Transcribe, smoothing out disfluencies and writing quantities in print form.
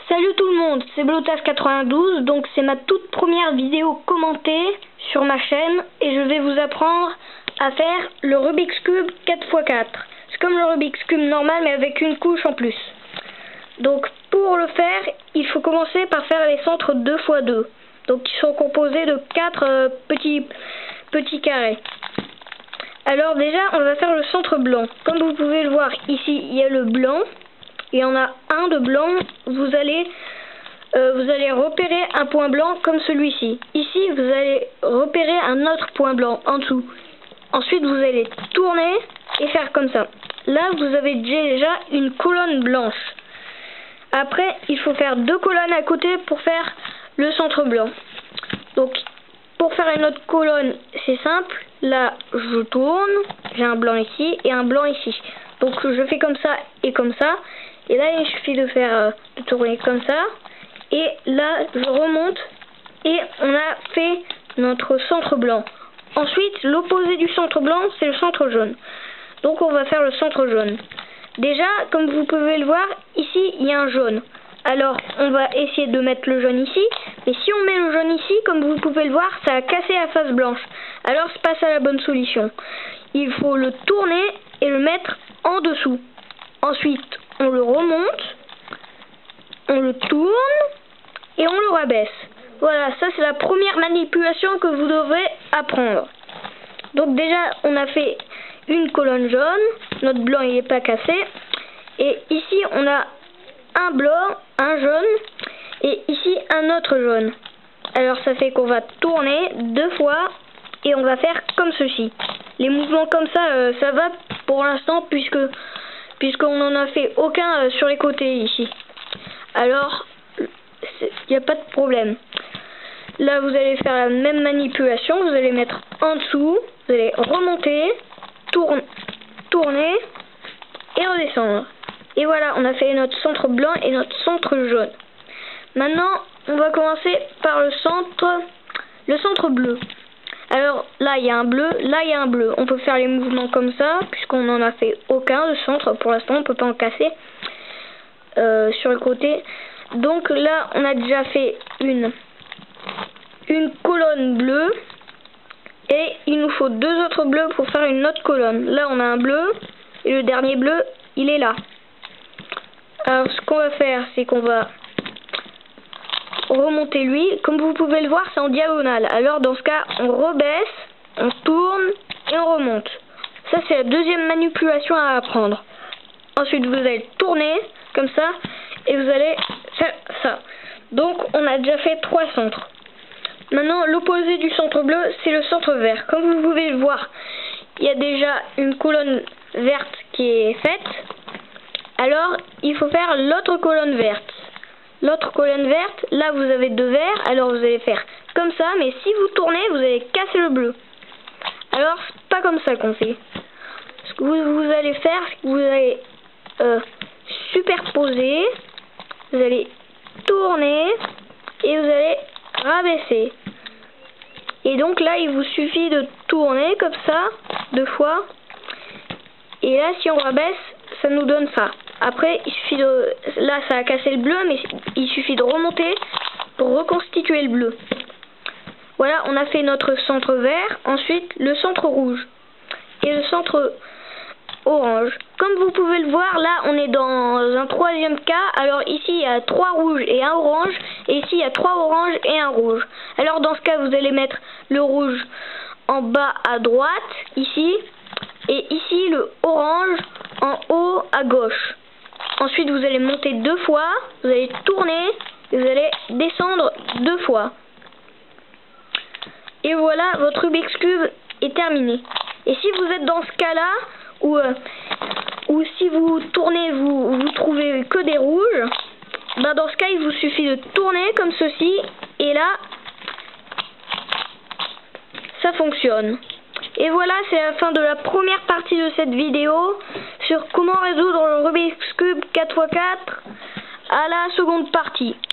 Salut tout le monde, c'est Blotas92, donc c'est ma toute première vidéo commentée sur ma chaîne et je vais vous apprendre à faire le Rubik's Cube 4x4. C'est comme le Rubik's Cube normal mais avec une couche en plus. Donc pour le faire, il faut commencer par faire les centres 2x2. Donc ils sont composés de 4 petits carrés. Alors déjà, on va faire le centre blanc. Comme vous pouvez le voir ici, il y a le blanc. Il y en a un de blanc, vous allez repérer un point blanc comme celui-ci. Ici, vous allez repérer un autre point blanc en dessous. Ensuite, vous allez tourner et faire comme ça. Là, vous avez déjà une colonne blanche. Après, il faut faire 2 colonnes à côté pour faire le centre blanc. Donc, pour faire une autre colonne, c'est simple. Là, je tourne, j'ai un blanc ici et un blanc ici. Donc, je fais comme ça et comme ça. Et là, il suffit de tourner comme ça. Et là, je remonte. Et on a fait notre centre blanc. Ensuite, l'opposé du centre blanc, c'est le centre jaune. Donc, on va faire le centre jaune. Déjà, comme vous pouvez le voir, ici, il y a un jaune. Alors, on va essayer de mettre le jaune ici. Mais si on met le jaune ici, comme vous pouvez le voir, ça a cassé la face blanche. Alors, c'est pas ça la bonne solution. Il faut le tourner et le mettre en dessous. Ensuite, on le remonte, on le tourne et on le rabaisse. Voilà, ça c'est la première manipulation que vous devrez apprendre. Donc déjà, on a fait une colonne jaune, notre blanc il n'est pas cassé. Et ici, on a un blanc, un jaune et ici un autre jaune. Alors ça fait qu'on va tourner 2 fois et on va faire comme ceci. Les mouvements comme ça, ça va pour l'instant puisqu'on n'en a fait aucun sur les côtés ici. Alors, il n'y a pas de problème. Là, vous allez faire la même manipulation. Vous allez mettre en dessous. Vous allez remonter, tourner et redescendre. Et voilà, on a fait notre centre blanc et notre centre jaune. Maintenant, on va commencer par le centre bleu. Alors là il y a un bleu, là il y a un bleu. On peut faire les mouvements comme ça, puisqu'on n'en a fait aucun de centre. Pour l'instant on ne peut pas en casser sur le côté. Donc là on a déjà fait une colonne bleue. Et il nous faut 2 autres bleus pour faire une autre colonne. Là on a un bleu, et le dernier bleu il est là. Alors ce qu'on va faire, c'est qu'on va remonter lui. Comme vous pouvez le voir, c'est en diagonale. Alors dans ce cas, on rebaisse, on tourne et on remonte. Ça c'est la deuxième manipulation à apprendre. Ensuite vous allez tourner comme ça et vous allez faire ça. Donc on a déjà fait 3 centres. Maintenant l'opposé du centre bleu, c'est le centre vert. Comme vous pouvez le voir, il y a déjà une colonne verte qui est faite. Alors il faut faire l'autre colonne verte. L'autre colonne verte, là vous avez 2 verts, alors vous allez faire comme ça, mais si vous tournez, vous allez casser le bleu. Alors c'est pas comme ça qu'on fait. Ce que vous allez faire, c'est que vous allez superposer, vous allez tourner et vous allez rabaisser. Et donc là, il vous suffit de tourner comme ça, 2 fois. Et là, si on rabaisse, ça nous donne ça. Après, il suffit de... Là, ça a cassé le bleu, mais il suffit de remonter pour reconstituer le bleu. Voilà, on a fait notre centre vert. Ensuite, le centre rouge. Et le centre orange. Comme vous pouvez le voir, là, on est dans un 3e cas. Alors ici, il y a 3 rouges et 1 orange. Et ici, il y a 3 oranges et 1 rouge. Alors dans ce cas, vous allez mettre le rouge en bas à droite, ici. Et ici, le orange en haut à gauche. Ensuite, vous allez monter 2 fois, vous allez tourner, et vous allez descendre 2 fois. Et voilà, votre Rubik's Cube est terminé. Et si vous êtes dans ce cas-là, ou si vous tournez, vous trouvez que des rouges, ben dans ce cas, il vous suffit de tourner comme ceci, et là, ça fonctionne. Et voilà, c'est la fin de la première partie de cette vidéo sur comment résoudre le Rubik's Cube 4x4. À la seconde partie.